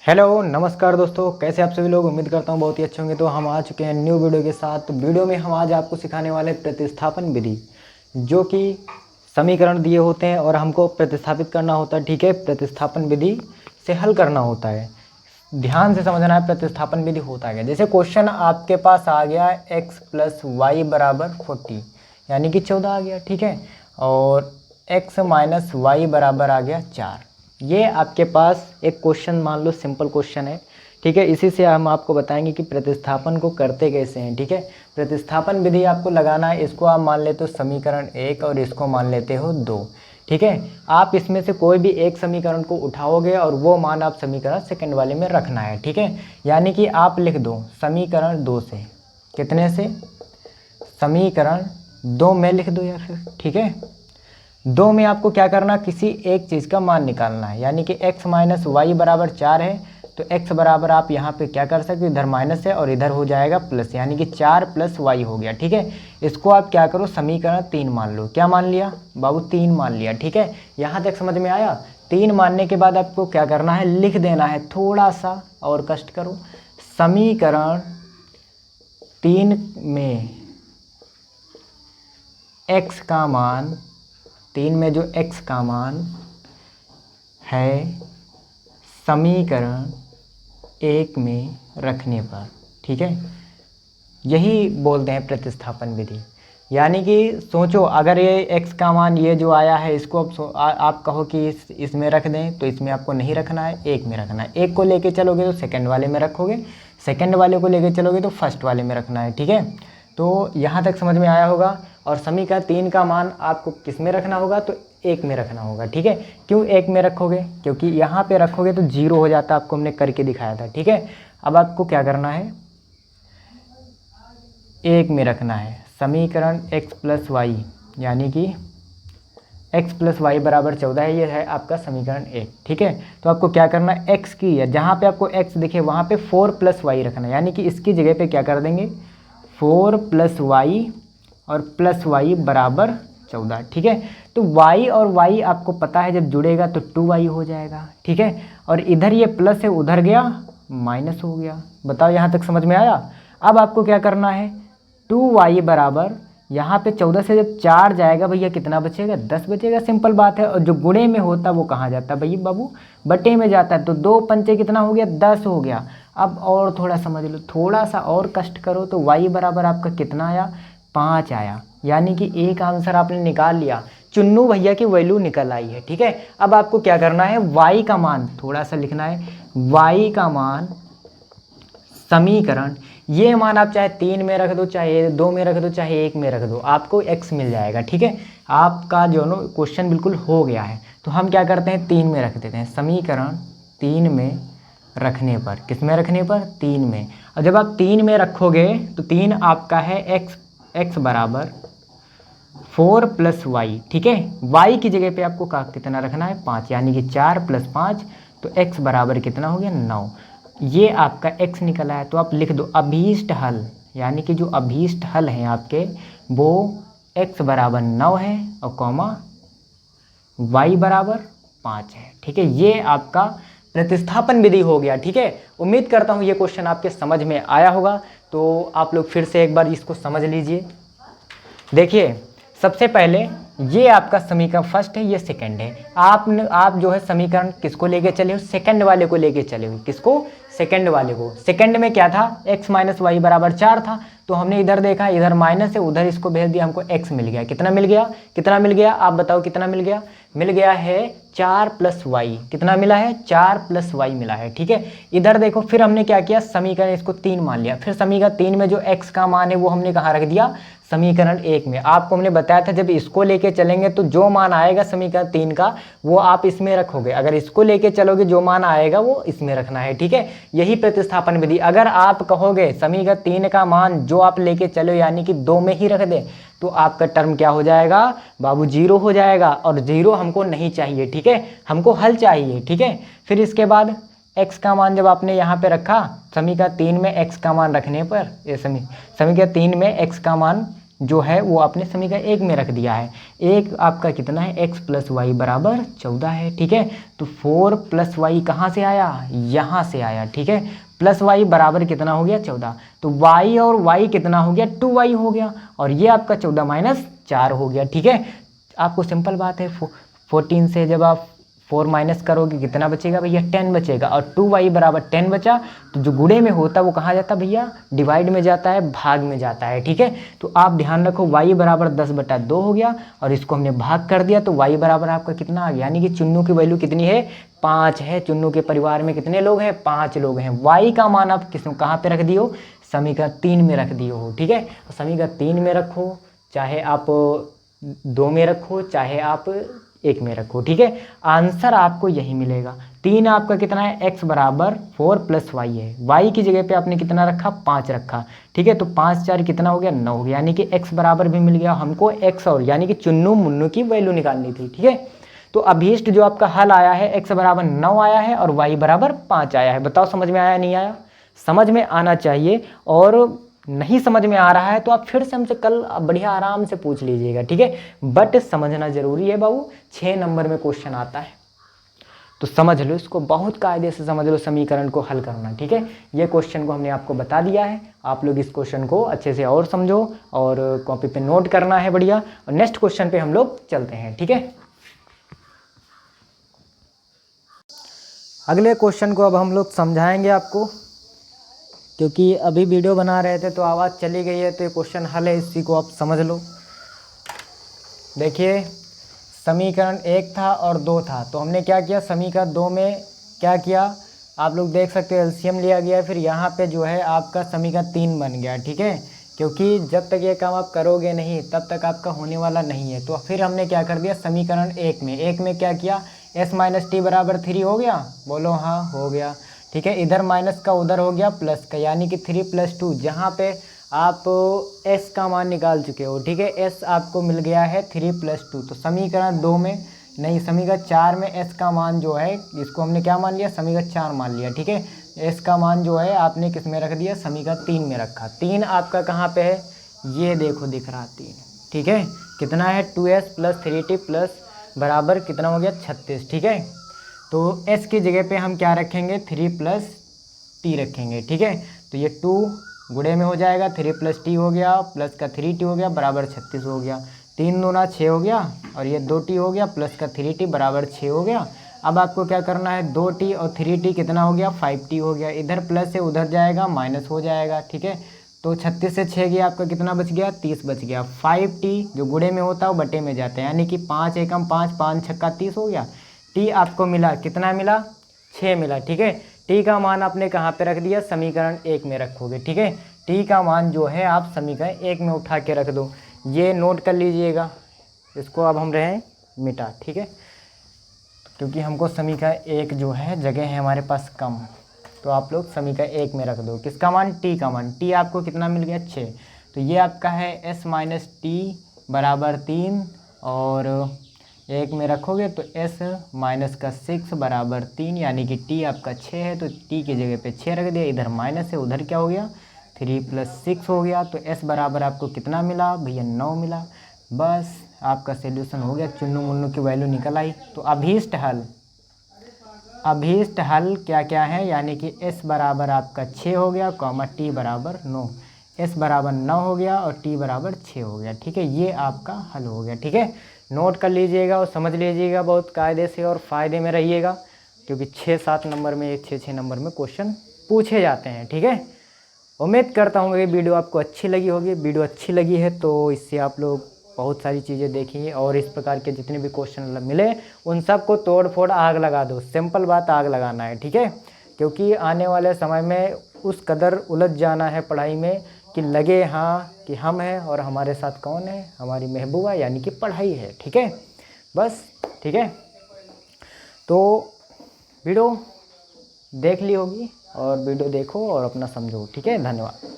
Hello नमस्कार दोस्तों, कैसे आप सभी लोग। उम्मीद करता हूँ बहुत ही अच्छे होंगे। तो हम आ चुके हैं न्यू वीडियो के साथ। तो वीडियो में हम आज आपको सिखाने वाले प्रतिस्थापन विधि, जो कि समीकरण दिए होते हैं और हमको प्रतिस्थापित करना होता है। ठीक है, प्रतिस्थापन विधि से हल करना होता है। ध्यान से समझना है प्रतिस्थापन विधि होता है। जैसे क्वेश्चन आपके पास आ गया x प्लस वाई बराबर 40, यानी कि 14 आ गया। ठीक है, और x माइनस वाई बराबर आ गया 4। ये आपके पास एक क्वेश्चन मान लो सिंपल क्वेश्चन है। ठीक है, इसी से हम आपको बताएंगे कि प्रतिस्थापन को करते कैसे हैं। ठीक है, प्रतिस्थापन विधि आपको लगाना है। इसको आप मान लेते हो समीकरण 1 और इसको मान लेते हो 2। ठीक है, आप इसमें से कोई भी एक समीकरण को उठाओगे और वो मान आप समीकरण सेकंड वाले में रखना है। ठीक है, यानी कि आप लिख दो समीकरण 2 से, कितने से, समीकरण 2 में लिख दो या फिर। ठीक है, 2 में आपको क्या करना, किसी एक चीज़ का मान निकालना है। यानी कि x माइनस वाई बराबर 4 है, तो x बराबर आप यहाँ पे क्या कर सकते हो, इधर माइनस है और इधर हो जाएगा प्लस, यानी कि 4 प्लस वाई हो गया। ठीक है, इसको आप क्या करो, समीकरण 3 मान लो। क्या मान लिया बाबू, 3 मान लिया। ठीक है, यहाँ तक समझ में आया। 3 मानने के बाद आपको क्या करना है, लिख देना है। थोड़ा सा और कष्ट करो। समीकरण 3 में x का मान, 3 में जो x का मान है समीकरण 1 में रखने पर। ठीक है, यही बोलते हैं प्रतिस्थापन विधि। यानी कि सोचो, अगर ये x का मान ये जो आया है, इसको आप कहो कि इसमें रख दें, तो इसमें आपको नहीं रखना है, 1 में रखना है। 1 को लेके चलोगे तो सेकंड वाले में रखोगे, सेकंड वाले को लेके चलोगे तो फर्स्ट वाले में रखना है। ठीक है, तो यहाँ तक समझ में आया होगा। और समीकरण 3 का मान आपको किस में रखना होगा, तो 1 में रखना होगा। ठीक है, क्यों 1 में रखोगे, क्योंकि यहाँ पे रखोगे तो 0 हो जाता, आपको हमने करके दिखाया था। ठीक है, अब आपको क्या करना है, 1 में रखना है समीकरण x प्लस वाई, यानी कि x प्लस वाई बराबर 14 है। ये है आपका समीकरण 1। ठीक है, तो आपको क्या करना है, x की है, जहाँ पे आपको x दिखे वहाँ पे 4 प्लस वाई रखना है। यानी कि इसकी जगह पे क्या कर देंगे, 4 प्लस वाई और प्लस वाई बराबर 14। ठीक है, तो y और y आपको पता है जब जुड़ेगा तो 2y हो जाएगा। ठीक है, और इधर ये प्लस है, उधर गया माइनस हो गया। बताओ यहाँ तक समझ में आया। अब आपको क्या करना है, 2y बराबर, यहाँ पे 14 से जब 4 जाएगा भैया कितना बचेगा, 10 बचेगा। सिंपल बात है। और जो गुणे में होता है वो कहाँ जाता है भैया बाबू, बटे में जाता है। तो 2 पंचे कितना हो गया, 10 हो गया। अब और थोड़ा समझ लो, थोड़ा सा और कष्ट करो, तो y बराबर आपका कितना आया, 5 आया। यानी कि एक आंसर आपने निकाल लिया, चुन्नू भैया की वैल्यू निकल आई है। ठीक है, अब आपको क्या करना है, y का मान थोड़ा सा लिखना है। y का मान समीकरण, ये मान आप चाहे 3 में रख दो, चाहे 2 में रख दो, चाहे 1 में रख दो, आपको x मिल जाएगा। ठीक है, आपका जो नो क्वेश्चन बिल्कुल हो गया है। तो हम क्या करते हैं, 3 में रख देते हैं। समीकरण 3 में रखने पर, किस में रखने पर, 3 में। और जब आप 3 में रखोगे तो 3 आपका है x बराबर 4 प्लस वाई। ठीक है, y की जगह पे आपको कितना रखना है, 5, यानी कि 4 प्लस 5, तो x बराबर कितना हो गया, 9। ये आपका x निकला है। तो आप लिख दो अभीष्ट हल, यानी कि जो अभीष्ट हल हैं आपके, वो x बराबर 9 है और कॉमा y बराबर 5 है। ठीक है, ये आपका प्रतिस्थापन विधि हो गया। ठीक है, उम्मीद करता हूँ ये क्वेश्चन आपके समझ में आया होगा। तो आप लोग फिर से एक बार इसको समझ लीजिए। देखिए, सबसे पहले ये आपका समीकरण फर्स्ट है, ये सेकंड है। आप जो है समीकरण किसको लेके चले हो, सेकंड वाले को लेके चले हो। किसको, सेकंड वाले को। सेकंड में क्या था, x माइनस वाई बराबर 4 था, तो हमने इधर देखा, इधर माइनस है, उधर इसको भेज दिया, हमको x मिल गया। कितना मिल गया, कितना मिल गया, आप बताओ कितना मिल गया, मिल गया है 4 प्लस वाई। कितना मिला है, 4 प्लस वाई मिला है। ठीक है, इधर देखो, फिर हमने क्या किया, समीकरण इसको 3 मान लिया। फिर समीकरण 3 में जो x का मान है वो हमने कहाँ रख दिया, समीकरण 1 में। आपको हमने बताया था जब इसको लेके चलेंगे तो जो मान आएगा समीकरण 3 का वो आप इसमें रखोगे, अगर इसको लेके चलोगे जो मान आएगा वो इसमें रखना है। ठीक है, यही प्रतिस्थापन विधि। अगर आप कहोगे समीकरण 3 का मान जो आप लेके चलो यानी कि 2 में ही रख दे, तो आपका टर्म क्या हो जाएगा बाबू, 0 हो जाएगा। और 0 हमको नहीं चाहिए। ठीक है, हमको हल चाहिए। ठीक है, फिर इसके बाद x का मान जब आपने यहाँ पे रखा, समीकरण 3 में x का मान रखने पर, ये समीकरण 3 में x का मान जो है वो आपने समीकरण 1 में रख दिया है। एक आपका कितना है, x प्लस वाई बराबर 14 है, ठीक है। तो 4 प्लस वाई कहाँ से आया, यहाँ से आया, ठीक है। प्लस वाई बराबर कितना हो गया 14, तो y और y कितना हो गया 2y हो गया, और ये आपका 14 माइनस 4 हो गया, ठीक है। आपको सिंपल बात है, 14 से जब आप 4 माइनस करोगे कितना बचेगा भैया, 10 बचेगा, और 2y बराबर 10 बचा, तो जो गुणे में होता है वो कहाँ जाता है भैया, डिवाइड में जाता है, भाग में जाता है, ठीक है। तो आप ध्यान रखो y बराबर 10/2 हो गया, और इसको हमने भाग कर दिया, तो y बराबर आपका कितना आ गया, यानी कि चुन्नू की वैल्यू कितनी है, 5 है। चुन्नू के परिवार में कितने लोग हैं, 5 लोग हैं। y का मान आप कहाँ पे रख दियो, समीकरण 3 में रख दियो हो, ठीक है। समीकरण 3 में रखो, चाहे आप 2 में रखो, चाहे आप 1 में रखो, ठीक है। आंसर आपको यही मिलेगा। 3 आपका कितना है, x बराबर 4 प्लस वाई है। y की जगह पे आपने कितना रखा, 5 रखा, ठीक है। तो 5 4 कितना हो गया, 9 हो गया, यानी कि x बराबर भी मिल गया हमको, x और यानी कि चुन्नू मुन्नू की वैल्यू निकालनी थी, ठीक है। तो अभीष्ट जो आपका हल आया है, x बराबर 9 आया है और y बराबर 5 आया है। बताओ समझ में आया नहीं आया, समझ में आना चाहिए। और नहीं समझ में आ रहा है तो आप फिर से हमसे कल बढ़िया आराम से पूछ लीजिएगा, ठीक है। बट समझना जरूरी है बाबू, 6 नंबर में क्वेश्चन आता है, तो समझ लो इसको, बहुत कायदे से समझ लो समीकरण को हल करना, ठीक है। ये क्वेश्चन को हमने आपको बता दिया है, आप लोग इस क्वेश्चन को अच्छे से और समझो और कॉपी पे नोट करना है बढ़िया। और नेक्स्ट क्वेश्चन पे हम लोग चलते हैं, ठीक है। अगले क्वेश्चन को अब हम लोग समझाएंगे आपको, क्योंकि अभी वीडियो बना रहे थे तो आवाज़ चली गई है, तो ये क्वेश्चन हल है, इसी को आप समझ लो। देखिए, समीकरण 1 था और 2 था, तो हमने क्या किया, समीकरण 2 में क्या किया, आप लोग देख सकते हो एलसीएम लिया गया, फिर यहाँ पे जो है आपका समीकरण 3 बन गया, ठीक है। क्योंकि जब तक ये काम आप करोगे नहीं तब तक आपका होने वाला नहीं है। तो फिर हमने क्या कर दिया, समीकरण 1 में क्या किया, s माइनस टी बराबर 3 हो गया, बोलो हाँ हो गया, ठीक है। इधर माइनस का उधर हो गया प्लस का, यानी कि 3 + 2, जहाँ पे आप s का मान निकाल चुके हो, ठीक है। s आपको मिल गया है 3 + 2, तो समीकरण 2 में नहीं, समीकरण 4 में s का मान जो है, इसको हमने क्या मान लिया, समीकरण 4 मान लिया, ठीक है। s का मान जो है आपने किस में रख दिया, समीकरण 3 में रखा। 3 आपका कहाँ पे है, ये देखो दिख रहा 3, ठीक है। कितना है, 2s + 3t प्लस बराबर कितना हो गया 36, ठीक है। तो s की जगह पे हम क्या रखेंगे, 3 + t रखेंगे, ठीक है। तो ये 2 गुणे में हो जाएगा, 3 + t हो गया, प्लस का 3t हो गया, बराबर 36 हो गया। 3 दूना 6 हो गया, और ये 2t हो गया, प्लस का 3t बराबर 6 हो गया। अब आपको क्या करना है, 2t और 3t कितना हो गया, 5t हो गया। इधर प्लस से उधर जाएगा, माइनस हो जाएगा, ठीक है। तो 36 से 6 गया, आपका कितना बच गया, 30 बच गया। 5t जो गुणे में होता है वो बटे में जाता है, यानी कि 5 एकम 5, 5 छक्का 30 हो गया। t आपको मिला, कितना मिला, 6 मिला, ठीक है। t का मान आपने कहाँ पे रख दिया, समीकरण 1 में रखोगे, ठीक है। t का मान जो है आप समीकरण 1 में उठा के रख दो, ये नोट कर लीजिएगा। इसको अब हम रहे मिटा, ठीक है, क्योंकि हमको समीकरण 1 जो है जगह है हमारे पास कम, तो आप लोग समीकरण 1 में रख दो। किसका मान, t का मान। t आपको कितना मिल गया, 6, तो ये आपका है s माइनस टी बराबर 3, और 1 में रखोगे तो s माइनस का 6 बराबर 3, यानी कि t आपका 6 है, तो t की जगह पे 6 रख दिया। इधर माइनस है, उधर क्या हो गया, 3 + 6 हो गया। तो s बराबर आपको कितना मिला भैया, 9 मिला। बस आपका सोल्यूशन हो गया, चुन्नू मुन्नू की वैल्यू निकल आई। तो अभीष्ट हल क्या क्या है, यानी कि s बराबर आपका 6 हो गया, कॉमा t बराबर 9, s बराबर 9 हो गया और t बराबर 6 हो गया, ठीक है। ये आपका हल हो गया, ठीक है। नोट कर लीजिएगा और समझ लीजिएगा बहुत कायदे से, और फ़ायदे में रहिएगा, क्योंकि 6-7 नंबर में, 6-6 नंबर में क्वेश्चन पूछे जाते हैं, ठीक है। उम्मीद करता हूँ कि वीडियो आपको अच्छी लगी होगी। वीडियो अच्छी लगी है तो इससे आप लोग बहुत सारी चीज़ें देखिए, और इस प्रकार के जितने भी क्वेश्चन मिले उन सबको तोड़ फोड़ आग लगा दो। सिंपल बात, आग लगाना है, ठीक है। क्योंकि आने वाले समय में उस कदर उलझ जाना है पढ़ाई में कि लगे हाँ कि हम हैं और हमारे साथ कौन है, हमारी महबूबा, यानी कि पढ़ाई है, ठीक है। बस ठीक है, तो वीडियो देख ली होगी, और वीडियो देखो और अपना समझो, ठीक है। धन्यवाद।